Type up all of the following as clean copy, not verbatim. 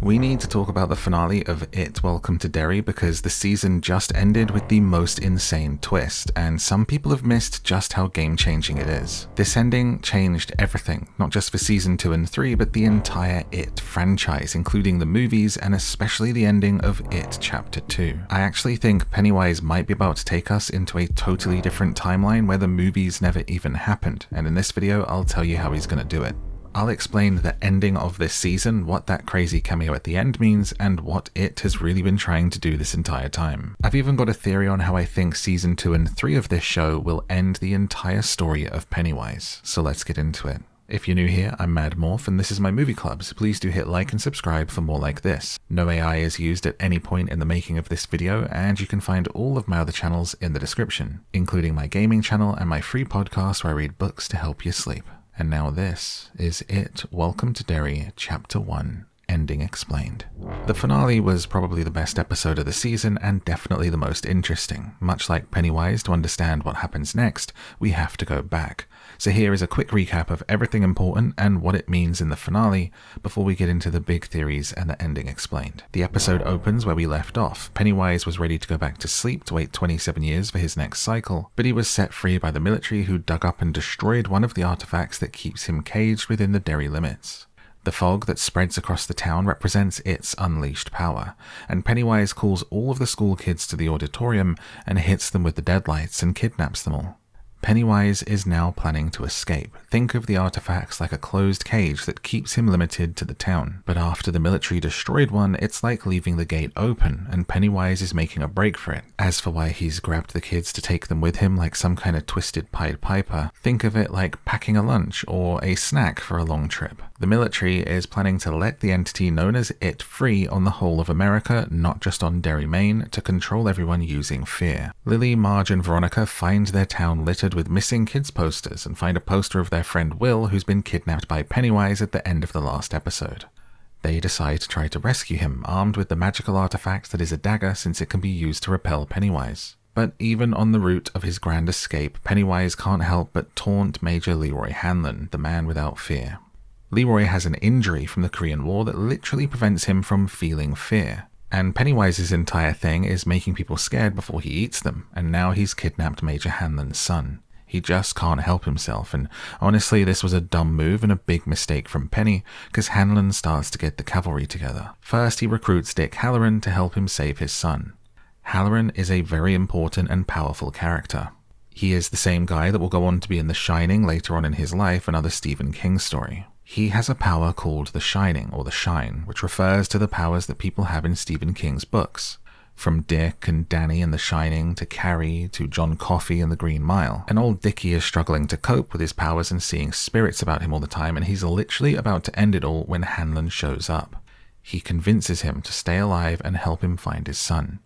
We need to talk about the finale of It Welcome to Derry because the season just ended with the most insane twist, and some people have missed just how game-changing it is. This ending changed everything, not just for season 2 and 3, but the entire It franchise, including the movies and especially the ending of It Chapter 2. I actually think Pennywise might be about to take us into a totally different timeline where the movies never even happened, and in this video I'll tell you how he's gonna do it. I'll explain the ending of this season, what that crazy cameo at the end means, and what It has really been trying to do this entire time. I've even got a theory on how I think season 2 and 3 of this show will end the entire story of Pennywise, so let's get into it. If you're new here, I'm Mad Morph and this is my movie club, so please do hit like and subscribe for more like this. No AI is used at any point in the making of this video, and you can find all of my other channels in the description, including my gaming channel and my free podcast where I read books to help you sleep. And now this is It Welcome to Derry, Chapter 1, Ending Explained. The finale was probably the best episode of the season and definitely the most interesting. Much like Pennywise, to understand what happens next, we have to go back. So here is a quick recap of everything important and what it means in the finale before we get into the big theories and the ending explained. The episode opens where we left off. Pennywise was ready to go back to sleep to wait 27 years for his next cycle, but he was set free by the military who dug up and destroyed one of the artifacts that keeps him caged within the Derry limits. The fog that spreads across the town represents its unleashed power, and Pennywise calls all of the school kids to the auditorium and hits them with the deadlights and kidnaps them all. Pennywise is now planning to escape. Think of the artifacts like a closed cage that keeps him limited to the town. But after the military destroyed one, it's like leaving the gate open, and Pennywise is making a break for it. As for why he's grabbed the kids to take them with him like some kind of twisted Pied Piper, think of it like packing a lunch or a snack for a long trip. The military is planning to let the entity known as It free on the whole of America, not just on Derry, Maine, to control everyone using fear. Lily, Marge, and Veronica find their town littered with missing kids posters and find a poster of their friend Will, who's been kidnapped by Pennywise at the end of the last episode. They decide to try to rescue him, armed with the magical artifact that is a dagger since it can be used to repel Pennywise. But even on the route of his grand escape, Pennywise can't help but taunt Major Leroy Hanlon, the man without fear. Leroy has an injury from the Korean War that literally prevents him from feeling fear. And Pennywise's entire thing is making people scared before he eats them, and now he's kidnapped Major Hanlon's son. He just can't help himself, and honestly this was a dumb move and a big mistake from Penny, because Hanlon starts to get the cavalry together. First he recruits Dick Halloran to help him save his son. Halloran is a very important and powerful character. He is the same guy that will go on to be in The Shining later on in his life, another Stephen King story. He has a power called the Shining, or the Shine, which refers to the powers that people have in Stephen King's books. From Dick and Danny in The Shining, to Carrie, to John Coffey in The Green Mile. And old Dickie is struggling to cope with his powers and seeing spirits about him all the time, and he's literally about to end it all when Hanlon shows up. He convinces him to stay alive and help him find his son.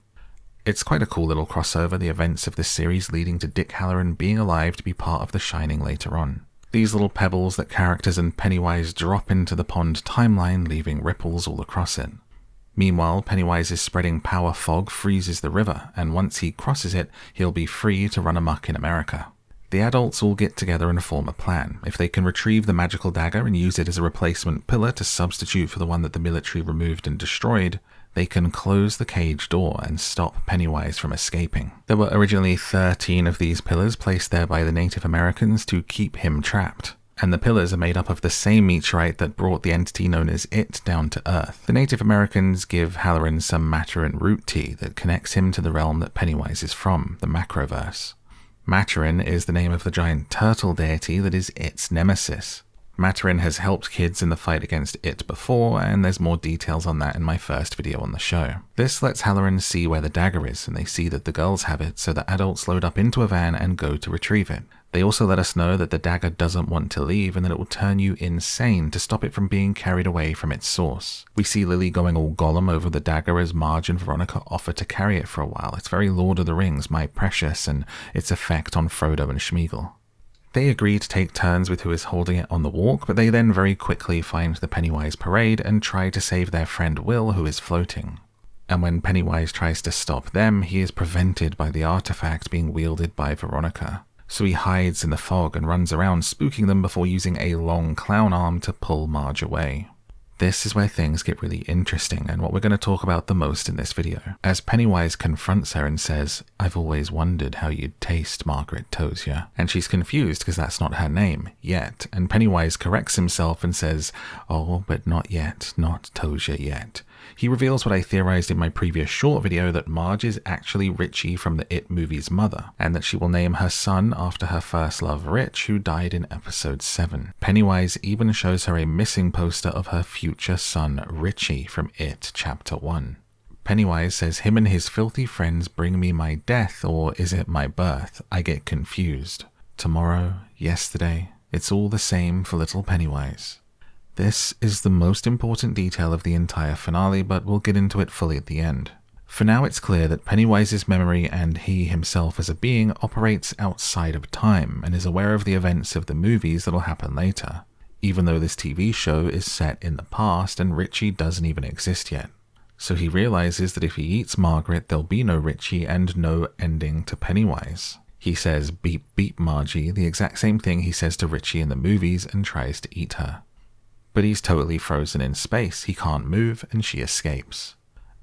It's quite a cool little crossover, the events of this series leading to Dick Halloran being alive to be part of The Shining later on. These little pebbles that characters and Pennywise drop into the pond timeline, leaving ripples all across it. Meanwhile, Pennywise's spreading power fog freezes the river, and once he crosses it, he'll be free to run amok in America. The adults all get together and form a plan. If they can retrieve the magical dagger and use it as a replacement pillar to substitute for the one that the military removed and destroyed, they can close the cage door and stop Pennywise from escaping. There were originally 13 of these pillars placed there by the Native Americans to keep him trapped. And the pillars are made up of the same meteorite that brought the entity known as It down to Earth. The Native Americans give Halloran some matter and root tea that connects him to the realm that Pennywise is from, the Macroverse. Maturin is the name of the giant turtle deity that is It's nemesis. Maturin has helped kids in the fight against It before, and there's more details on that in my first video on the show. This lets Halloran see where the dagger is, and they see that the girls have it, so the adults load up into a van and go to retrieve it. They also let us know that the dagger doesn't want to leave and that it will turn you insane to stop it from being carried away from its source. We see Lily going all Gollum over the dagger as Marge and Veronica offer to carry it for a while. It's very Lord of the Rings, My Precious, and its effect on Frodo and Schmeagol. They agree to take turns with who is holding it on the walk, but they then very quickly find the Pennywise parade and try to save their friend Will, who is floating. And when Pennywise tries to stop them, he is prevented by the artifact being wielded by Veronica. So he hides in the fog and runs around spooking them before using a long clown arm to pull Marge away. This is where things get really interesting and what we're going to talk about the most in this video, as Pennywise confronts her and says, "I've always wondered how you'd taste, Margaret Tozier." And she's confused because that's not her name yet, and Pennywise corrects himself and says, "Oh, but not yet, not Tozier yet." He reveals what I theorized in my previous short video, that Marge is actually Richie from the It movie's mother, and that she will name her son after her first love Rich, who died in episode 7. Pennywise even shows her a missing poster of her future son Richie from It Chapter 1. Pennywise says him and his filthy friends bring me my death, or is it my birth? I get confused. Tomorrow, yesterday, it's all the same for little Pennywise. This is the most important detail of the entire finale, but we'll get into it fully at the end. For now, it's clear that Pennywise's memory and he himself as a being operates outside of time and is aware of the events of the movies that'll happen later, even though this TV show is set in the past and Richie doesn't even exist yet. So he realizes that if he eats Margaret, there'll be no Richie and no ending to Pennywise. He says, "Beep beep Margie," the exact same thing he says to Richie in the movies, and tries to eat her. But he's totally frozen in space, he can't move, and she escapes.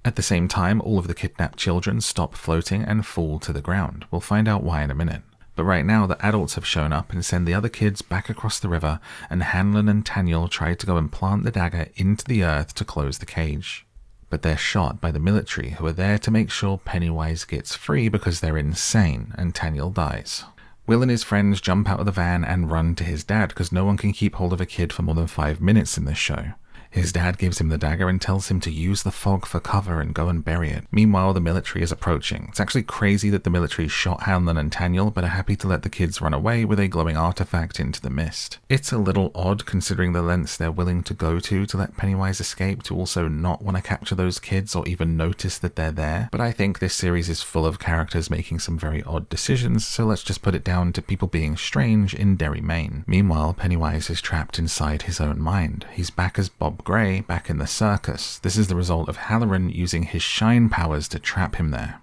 At the same time, all of the kidnapped children stop floating and fall to the ground. We'll find out why in a minute. But right now, the adults have shown up and send the other kids back across the river, and Hanlon and Taniel try to go and plant the dagger into the earth to close the cage. But they're shot by the military, who are there to make sure Pennywise gets free because they're insane, and Taniel dies. Will and his friends jump out of the van and run to his dad because no one can keep hold of a kid for more than 5 minutes in this show. His dad gives him the dagger and tells him to use the fog for cover and go and bury it. Meanwhile, the military is approaching. It's actually crazy that the military shot Hanlon and Taniel, but are happy to let the kids run away with a glowing artifact into the mist. It's a little odd considering the lengths they're willing to go to let Pennywise escape, to also not want to capture those kids or even notice that they're there. But I think this series is full of characters making some very odd decisions, so let's just put it down to people being strange in Derry, Maine. Meanwhile, Pennywise is trapped inside his own mind. He's back as Bob Gray, back in the circus. This is the result of Halloran using his shine powers to trap him there.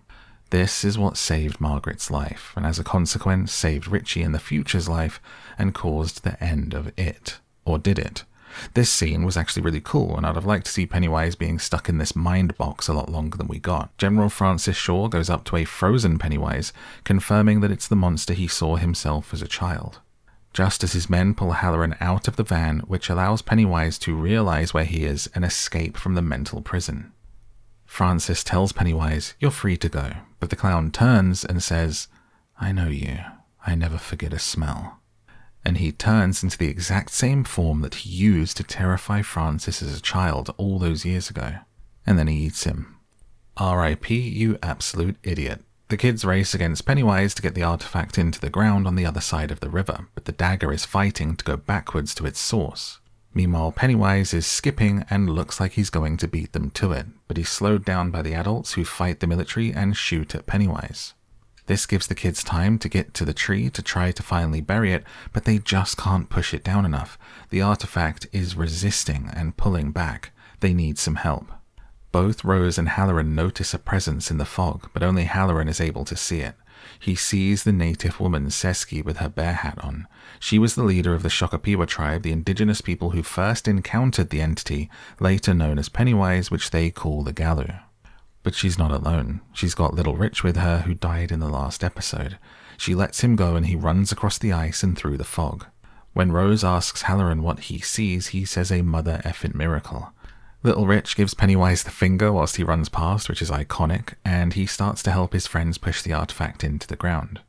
This is what saved Margaret's life, and as a consequence saved Richie in the future's life and caused the end of it. Or did it? This scene was actually really cool, and I'd have liked to see Pennywise being stuck in this mind box a lot longer than we got. General Francis Shaw goes up to a frozen Pennywise, confirming that it's the monster he saw himself as a child. Just as his men pull Halloran out of the van, which allows Pennywise to realize where he is and escape from the mental prison. Francis tells Pennywise, "You're free to go," but the clown turns and says, "I know you. I never forget a smell." And he turns into the exact same form that he used to terrify Francis as a child all those years ago. And then he eats him. R.I.P., you absolute idiot. The kids race against Pennywise to get the artifact into the ground on the other side of the river, but the dagger is fighting to go backwards to its source. Meanwhile, Pennywise is skipping and looks like he's going to beat them to it, but he's slowed down by the adults who fight the military and shoot at Pennywise. This gives the kids time to get to the tree to try to finally bury it, but they just can't push it down enough. The artifact is resisting and pulling back. They need some help. Both Rose and Halloran notice a presence in the fog, but only Halloran is able to see it. He sees the native woman Seski with her bear hat on. She was the leader of the Shakapiwa tribe, the indigenous people who first encountered the entity, later known as Pennywise, which they call the Galu. But she's not alone. She's got little Rich with her, who died in the last episode. She lets him go and he runs across the ice and through the fog. When Rose asks Halloran what he sees, he says a mother effing miracle. Little Rich gives Pennywise the finger whilst he runs past, which is iconic, and he starts to help his friends push the artifact into the ground.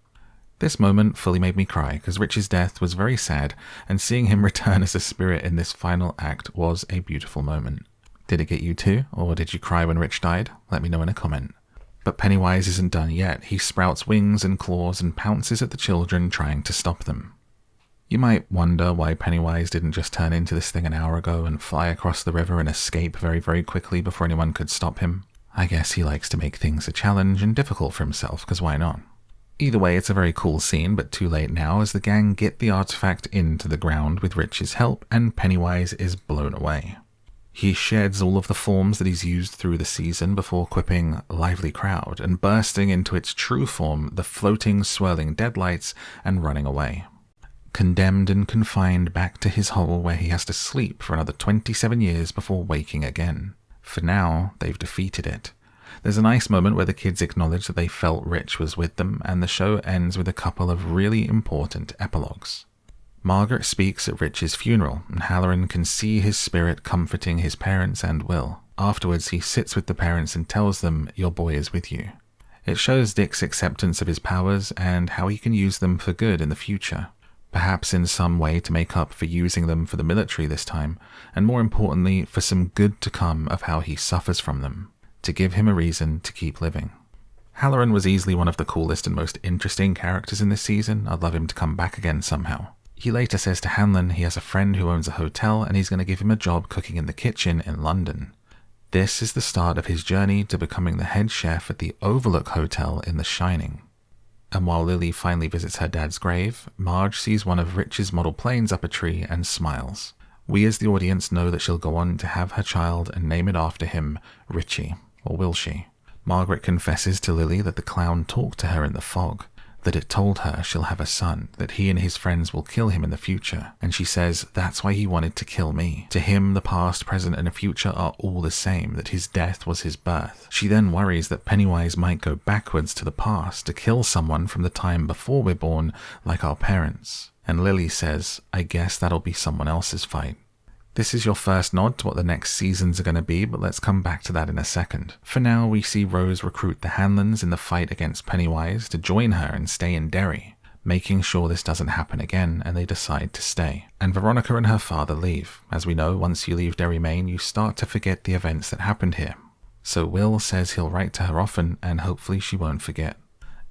This moment fully made me cry, because Rich's death was very sad, and seeing him return as a spirit in this final act was a beautiful moment. Did it get you too, or did you cry when Rich died? Let me know in a comment. But Pennywise isn't done yet. He sprouts wings and claws and pounces at the children, trying to stop them. You might wonder why Pennywise didn't just turn into this thing an hour ago and fly across the river and escape very, very quickly before anyone could stop him. I guess he likes to make things a challenge and difficult for himself, because why not? Either way, it's a very cool scene, but too late now as the gang get the artifact into the ground with Rich's help, and Pennywise is blown away. He sheds all of the forms that he's used through the season before quipping "lively crowd" and bursting into its true form, the floating, swirling deadlights, and running away. condemned and confined back to his hole where he has to sleep for another 27 years before waking again. For now, they've defeated it. There's a nice moment where the kids acknowledge that they felt Rich was with them, and the show ends with a couple of really important epilogues. Margaret speaks at Rich's funeral, and Halloran can see his spirit comforting his parents and Will. Afterwards, he sits with the parents and tells them, "Your boy is with you." It shows Dick's acceptance of his powers and how he can use them for good in the future. Perhaps in some way to make up for using them for the military this time, and more importantly, for some good to come of how he suffers from them, to give him a reason to keep living. Halloran was easily one of the coolest and most interesting characters in this season. I'd love him to come back again somehow. He later says to Hanlon he has a friend who owns a hotel and he's going to give him a job cooking in the kitchen in London. This is the start of his journey to becoming the head chef at the Overlook Hotel in The Shining. And while Lily finally visits her dad's grave, Marge sees one of Rich's model planes up a tree and smiles. We as the audience know that she'll go on to have her child and name it after him, Richie. Or will she? Margaret confesses to Lily that the clown talked to her in the fog, that it told her she'll have a son, that he and his friends will kill him in the future, and she says that's why he wanted to kill me. To him, the past, present, and the future are all the same, that his death was his birth. She then worries that Pennywise might go backwards to the past to kill someone from the time before we're born, like our parents. And Lily says, I guess that'll be someone else's fight. This is your first nod to what the next seasons are going to be, but let's come back to that in a second. For now, we see Rose recruit the Hanlons in the fight against Pennywise to join her and stay in Derry, making sure this doesn't happen again, and they decide to stay. And Veronica and her father leave. As we know, once you leave Derry, Maine, you start to forget the events that happened here. So Will says he'll write to her often, and hopefully she won't forget.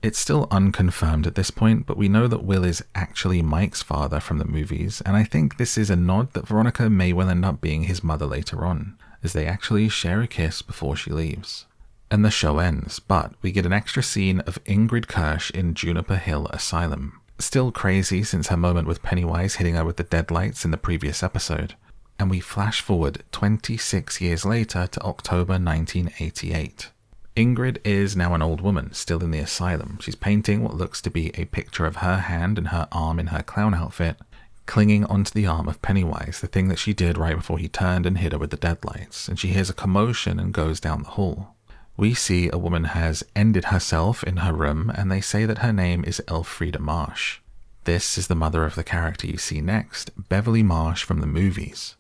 It's still unconfirmed at this point, but we know that Will is actually Mike's father from the movies, and I think this is a nod that Veronica may well end up being his mother later on, as they actually share a kiss before she leaves. And the show ends, but we get an extra scene of Ingrid Kirsch in Juniper Hill Asylum. Still crazy since her moment with Pennywise hitting her with the deadlights in the previous episode. And we flash forward 26 years later to October 1988. Ingrid is now an old woman, still in the asylum. She's painting what looks to be a picture of her hand and her arm in her clown outfit, clinging onto the arm of Pennywise, the thing that she did right before he turned and hit her with the deadlights, and she hears a commotion and goes down the hall. We see a woman has ended herself in her room, and they say that her name is Elfrida Marsh. This is the mother of the character you see next, Beverly Marsh from the movies.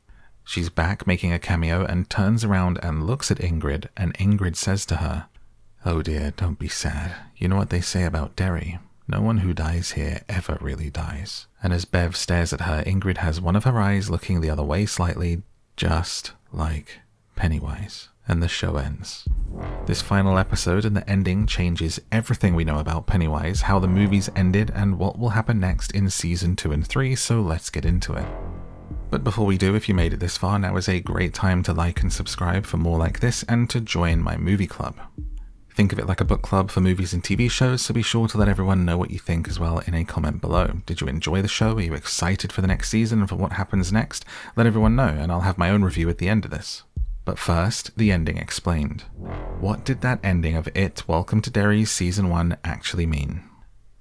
She's back making a cameo and turns around and looks at Ingrid, and Ingrid says to her, "Oh dear, don't be sad. You know what they say about Derry. No one who dies here ever really dies." And as Bev stares at her, Ingrid has one of her eyes looking the other way slightly, just like Pennywise. And the show ends. This final episode and the ending changes everything we know about Pennywise, how the movies ended, and what will happen next in season 2 and 3, so let's get into it. But before we do, if you made it this far, now is a great time to like and subscribe for more like this and to join my movie club. Think of it like a book club for movies and TV shows, so be sure to let everyone know what you think as well in a comment below. Did you enjoy the show? Are you excited for the next season and for what happens next? Let everyone know, and I'll have my own review at the end of this. But first, the ending explained. What did that ending of It Welcome to Derry Season 1 actually mean?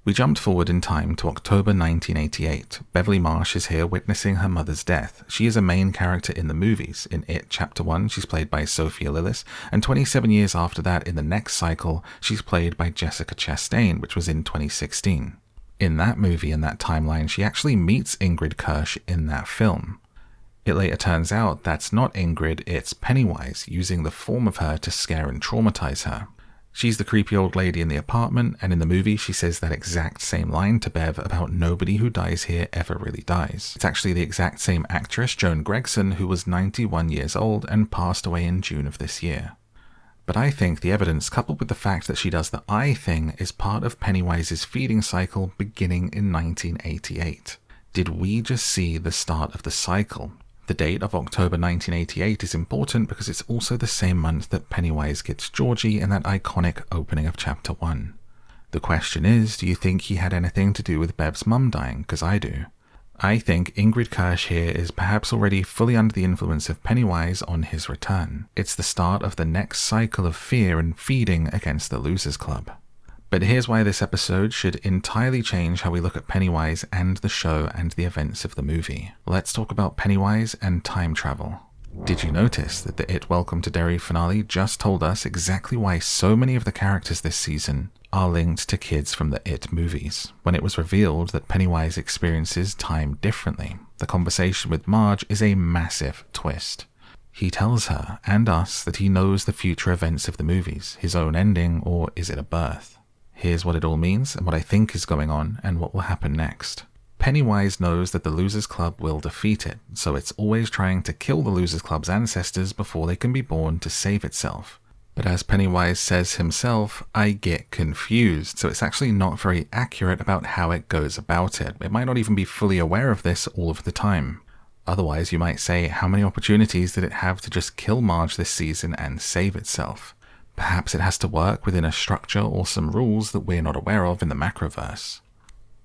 We jumped forward in time to October 1988. Beverly Marsh is here witnessing her mother's death. She is a main character in the movies. In It Chapter 1, she's played by Sophia Lillis, and 27 years after that, in the next cycle, she's played by Jessica Chastain, which was in 2016. In that movie, in that timeline, she actually meets Ingrid Kirsch in that film. It later turns out that's not Ingrid, it's Pennywise, using the form of her to scare and traumatize her. She's the creepy old lady in the apartment, and in the movie she says that exact same line to Bev about nobody who dies here ever really dies. It's actually the exact same actress, Joan Gregson, who was 91 years old and passed away in June of this year. But I think the evidence, coupled with the fact that she does the eye thing, is part of Pennywise's feeding cycle beginning in 1988. Did we just see the start of the cycle? The date of October 1988 is important because it's also the same month that Pennywise gets Georgie in that iconic opening of Chapter 1. The question is, do you think he had anything to do with Bev's mum dying? Because I do. I think Ingrid Kirsch here is perhaps already fully under the influence of Pennywise on his return. It's the start of the next cycle of fear and feeding against the Losers Club. But here's why this episode should entirely change how we look at Pennywise and the show and the events of the movie. Let's talk about Pennywise and time travel. Did you notice that the It Welcome to Derry finale just told us exactly why so many of the characters this season are linked to kids from the It movies? When it was revealed that Pennywise experiences time differently, the conversation with Marge is a massive twist. He tells her and us that he knows the future events of the movies, his own ending, or is it a birth? Here's what it all means and what I think is going on and what will happen next. Pennywise knows that the Losers Club will defeat it, so it's always trying to kill the Losers Club's ancestors before they can be born to save itself. But as Pennywise says himself, I get confused, so it's actually not very accurate about how it goes about it. It might not even be fully aware of this all of the time. Otherwise, you might say, how many opportunities did it have to just kill Marge this season and save itself? Perhaps it has to work within a structure or some rules that we're not aware of in the macroverse.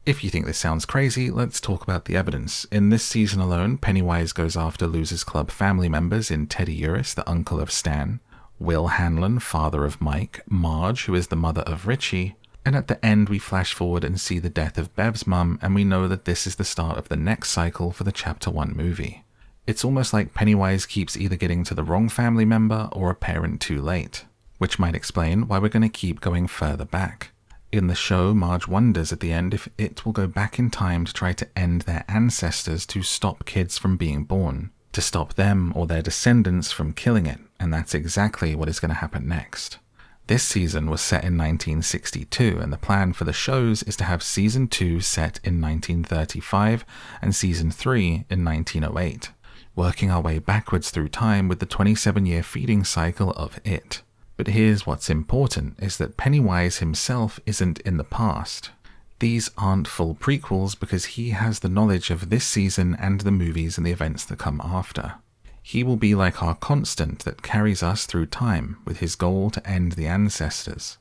If you think this sounds crazy, let's talk about the evidence. In this season alone, Pennywise goes after Losers Club family members in Teddy Uris, the uncle of Stan, Will Hanlon, father of Mike, Marge, who is the mother of Richie, and at the end we flash forward and see the death of Bev's mum, and we know that this is the start of the next cycle for the Chapter 1 movie. It's almost like Pennywise keeps either getting to the wrong family member or a parent too late, which might explain why we're going to keep going further back. In the show, Marge wonders at the end if it will go back in time to try to end their ancestors to stop kids from being born, to stop them or their descendants from killing it, and that's exactly what is going to happen next. This season was set in 1962, and the plan for the shows is to have Season 2 set in 1935 and Season 3 in 1908, working our way backwards through time with the 27-year feeding cycle of It. But here's what's important, is that Pennywise himself isn't in the past. These aren't full prequels because he has the knowledge of this season and the movies and the events that come after. He will be like our constant that carries us through time with his goal to end the ancestors.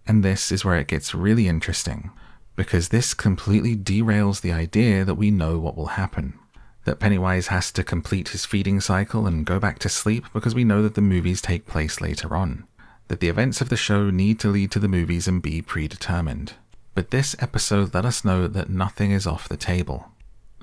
And this is where it gets really interesting, because this completely derails the idea that we know what will happen. That Pennywise has to complete his feeding cycle and go back to sleep because we know that the movies take place later on. That the events of the show need to lead to the movies and be predetermined. But this episode let us know that nothing is off the table.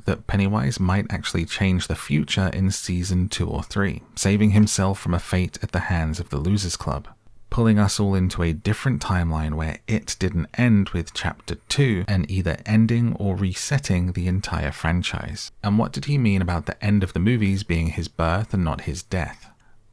That Pennywise might actually change the future in Season 2 or 3, saving himself from a fate at the hands of the Losers Club, pulling us all into a different timeline where it didn't end with Chapter 2 and either ending or resetting the entire franchise. And what did he mean about the end of the movies being his birth and not his death?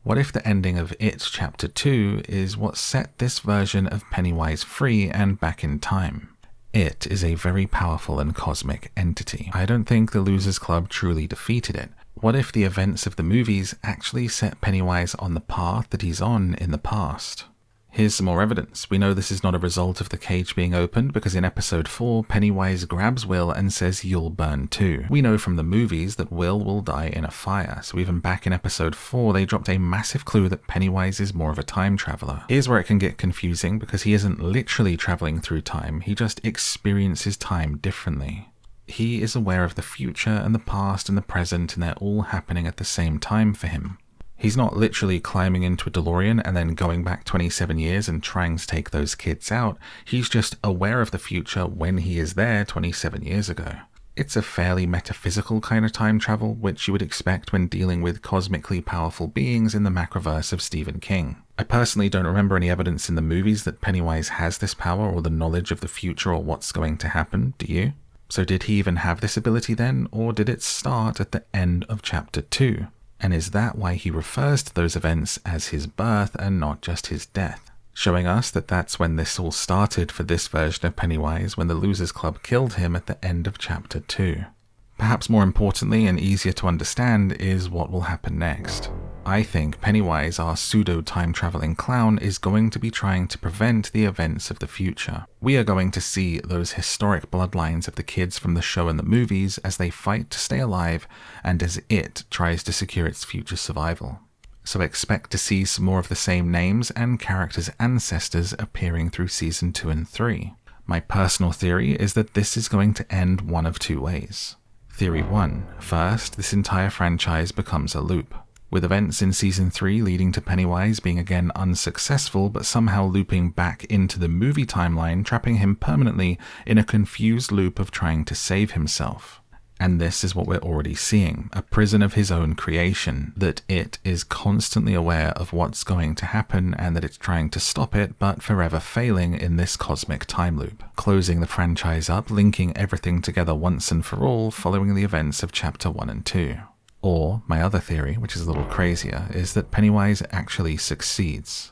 What if the ending of It Chapter 2 is what set this version of Pennywise free and back in time? It is a very powerful and cosmic entity. I don't think the Losers Club truly defeated it. What if the events of the movies actually set Pennywise on the path that he's on in the past? Here's some more evidence. We know this is not a result of the cage being opened because in episode 4, Pennywise grabs Will and says, "You'll burn too." We know from the movies that Will die in a fire, so even back in episode 4, they dropped a massive clue that Pennywise is more of a time traveler. Here's where it can get confusing because he isn't literally traveling through time, he just experiences time differently. He is aware of the future and the past and the present, and they're all happening at the same time for him. He's not literally climbing into a DeLorean and then going back 27 years and trying to take those kids out. He's just aware of the future when he is there 27 years ago. It's a fairly metaphysical kind of time travel, which you would expect when dealing with cosmically powerful beings in the macroverse of Stephen King. I personally don't remember any evidence in the movies that Pennywise has this power or the knowledge of the future or what's going to happen, do you? So did he even have this ability then, or did it start at the end of Chapter 2? And is that why he refers to those events as his birth and not just his death? Showing us that that's when this all started for this version of Pennywise, when the Losers Club killed him at the end of Chapter 2. Perhaps more importantly and easier to understand is what will happen next. I think Pennywise, our pseudo-time-traveling clown, is going to be trying to prevent the events of the future. We are going to see those historic bloodlines of the kids from the show and the movies as they fight to stay alive and as it tries to secure its future survival. So expect to see some more of the same names and characters' ancestors appearing through Season 2 and 3. My personal theory is that this is going to end one of two ways. Theory 1. First, this entire franchise becomes a loop. with events in Season 3 leading to Pennywise being again unsuccessful but somehow looping back into the movie timeline, trapping him permanently in a confused loop of trying to save himself. And this is what we're already seeing, a prison of his own creation, that it is constantly aware of what's going to happen and that it's trying to stop it, but forever failing in this cosmic time loop, closing the franchise up, linking everything together once and for all following the events of Chapter 1 and 2. Or, my other theory, which is a little crazier, is that Pennywise actually succeeds.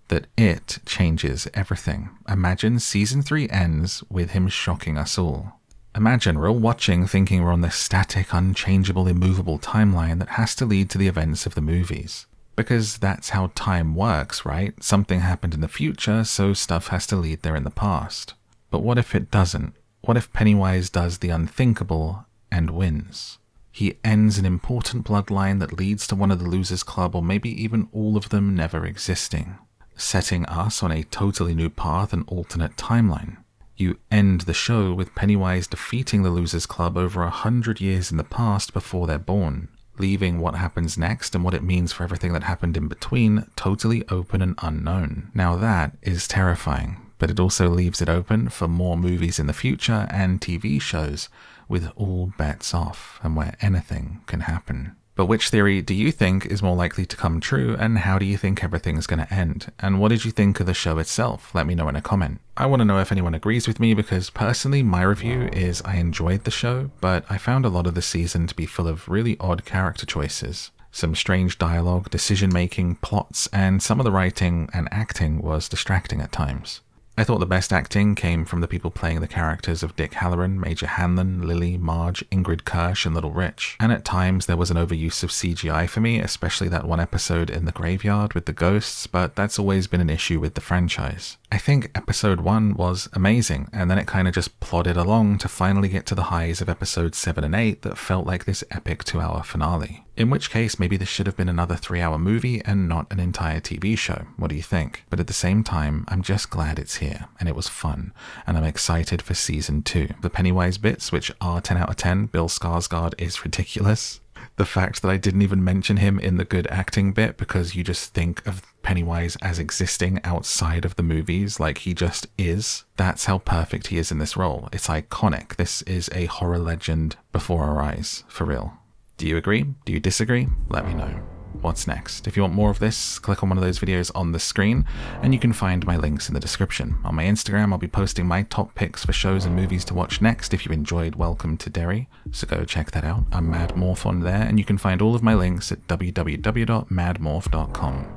That it changes everything. Imagine Season 3 ends with him shocking us all. Imagine we're all watching thinking we're on this static, unchangeable, immovable timeline that has to lead to the events of the movies. Because that's how time works, right? Something happened in the future, so stuff has to lead there in the past. But what if it doesn't? What if Pennywise does the unthinkable and wins? He ends an important bloodline that leads to one of the Losers Club, or maybe even all of them never existing, setting us on a totally new path, an alternate timeline. You end the show with Pennywise defeating the Losers Club over 100 years in the past before they're born, leaving what happens next and what it means for everything that happened in between totally open and unknown. Now that is terrifying, but it also leaves it open for more movies in the future and TV shows with all bets off and where anything can happen. But which theory do you think is more likely to come true, and how do you think everything's going to end? And what did you think of the show itself? Let me know in a comment. I want to know if anyone agrees with me, because personally my review is I enjoyed the show, but I found a lot of the season to be full of really odd character choices. Some strange dialogue, decision-making, plots, and some of the writing and acting was distracting at times. I thought the best acting came from the people playing the characters of Dick Halloran, Major Hanlon, Lily, Marge, Ingrid Kirsch, and Little Rich. And at times there was an overuse of CGI for me, especially that one episode in the graveyard with the ghosts, but that's always been an issue with the franchise. I think episode 1 was amazing, and then it kind of just plodded along to finally get to the highs of episodes 7 and 8 that felt like this epic 2-hour finale. In which case, maybe this should have been another 3-hour movie and not an entire TV show. What do you think? But at the same time, I'm just glad it's here, and it was fun, and I'm excited for Season 2. The Pennywise bits, which are 10 out of 10, Bill Skarsgård is ridiculous. The fact that I didn't even mention him in the good acting bit because you just think of Pennywise as existing outside of the movies, like he just is. That's how perfect he is in this role. It's iconic. This is a horror legend before our eyes, for real. Do you agree? Do you disagree? Let me know. What's next? If you want more of this, click on one of those videos on the screen, and you can find my links in the description. On my Instagram, I'll be posting my top picks for shows and movies to watch next if you enjoyed Welcome to Derry, so go check that out. I'm MadMorph on there, and you can find all of my links at www.madmorph.com.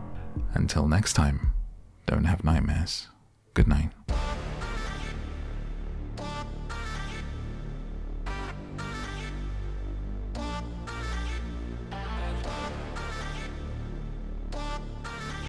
Until next time, don't have nightmares. Good night.